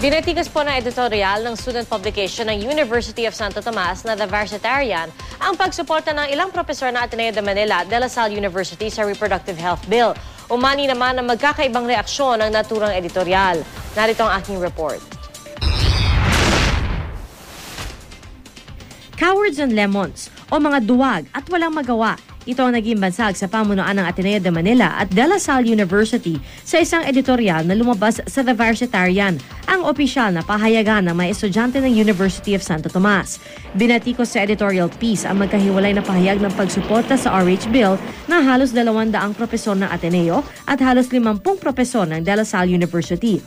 Binatigas po ng editorial ng student publication ng University of Santo Tomas na The Varsitarian ang pagsuporta ng ilang propesor ng Ateneo de Manila, De La Salle University sa Reproductive Health Bill. Umani naman ang magkakaibang reaksyon ng naturang editorial. Narito ang aking report. Cowards and lemons o mga duwag at walang magawa. Ito ang naging bansag sa pamunuan ng Ateneo de Manila at De La Salle University sa isang editorial na lumabas sa The Varsitarian, ang opisyal na pahayagan ng mga estudyante ng University of Santo Tomas. Binatikos sa editorial piece ang magkahiwalay na pahayag ng pagsuporta sa RH Bill na halos 200 propesor ng Ateneo at halos 50 propesor ng De La Salle University.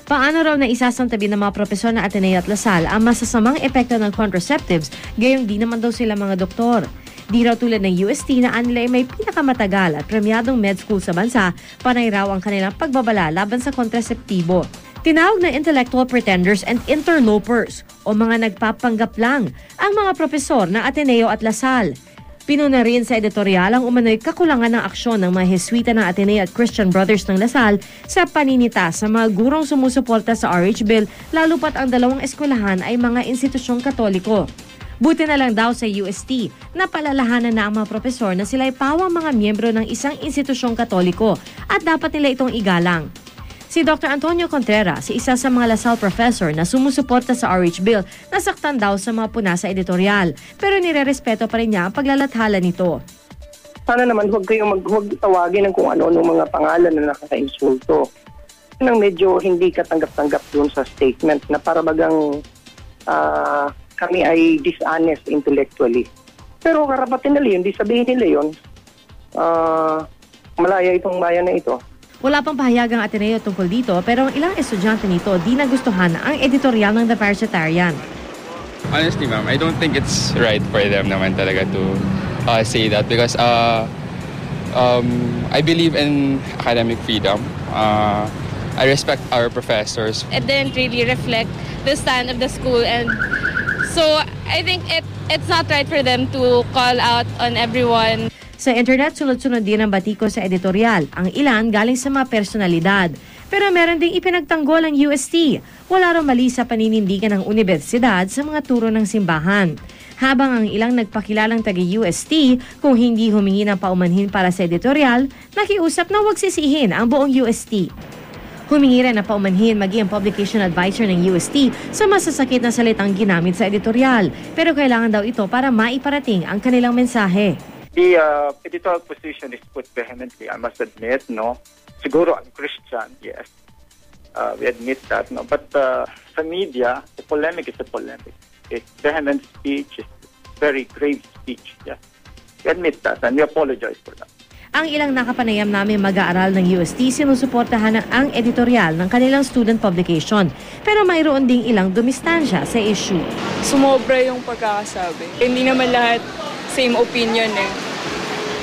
Paano raw na isasantabi ng mga propesor na Ateneo at La Salle ang masasamang epekto ng contraceptives, gayong di naman daw sila mga doktor. Di raw tulad ng UST na anila ay may pinakamatagal at premyadong med school sa bansa, panay raw ang kanilang pagbabala laban sa kontraseptibo. Tinawag na intellectual pretenders and interlopers o mga nagpapanggap lang ang mga propesor ng Ateneo at La Salle. Pinuna rin sa editorial ang umano'y kakulangan ng aksyon ng mga Jesuita ng Ateneo at Christian Brothers ng La Salle sa paninita sa mga gurong sumusuporta sa RH Bill, lalo pat ang dalawang eskwelahan ay mga institusyong Katoliko. Buti na lang daw sa UST na palalahanan na ang mga propesor na sila'y pawang mga miyembro ng isang institusyong Katoliko at dapat nila itong igalang. Si Dr. Antonio Contreras, isa sa mga La Salle professor na sumusuporta sa RH Bill, nasaktan daw sa mga puna sa editorial, pero nirerespeto pa rin niya ang paglalathala nito. Sana naman huwag tawagin ng kung ano-ano mga pangalan na nakaka-insulto. Nang medyo hindi katanggap-tanggap dun sa statement na para bagang kami ay dishonest intellectually. Pero karapatan nila yun, di sabihin nila yun, malaya itong bayan na ito. Wala pang pahayagang Ateneo tungkol dito, pero ang ilang estudyante nito di nagustuhan ang editorial ng The Varsitarian. Honestly, ma'am, I don't think it's right for them naman talaga to say that because I believe in academic freedom. I respect our professors. It didn't really reflect the stand of the school, and so I think it's not right for them to call out on everyone. Sa internet, sunod-sunod din ang batiko sa editorial. Ang ilan galing sa mga personalidad. Pero meron ding ipinagtanggol ang UST. Wala raw mali sa paninindigan ng universidad sa mga turo ng simbahan. Habang ang ilang nagpakilalang taga-UST, kung hindi humingi ng paumanhin para sa editorial, nakiusap na huwag sisihin ang buong UST. Humingi rin na paumanhin maging publication advisor ng UST sa masasakit na salitang ginamit sa editorial. Pero kailangan daw ito para maiparating ang kanilang mensahe. The editorial position is put vehemently, I must admit, no? Siguro I'm Christian, yes. We admit that, no? But sa media, the polemic is a polemic. It's vehement speech, it's very grave speech, yes. We admit that and we apologize for that. Ang ilang nakapanayam namin mag-aaral ng UST sinusuportahan ang editorial ng kanilang student publication. Pero mayroon ding ilang dumistansya sa issue. Sumobra yung pagkakasabi. Hindi naman lahat same opinion eh.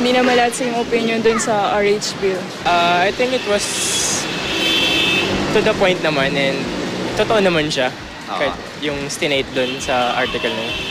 Hindi naman lahat same opinion dun sa RH Bill. I think it was to the point naman and totoo naman siya. Kahit yung stinate dun sa article na yun.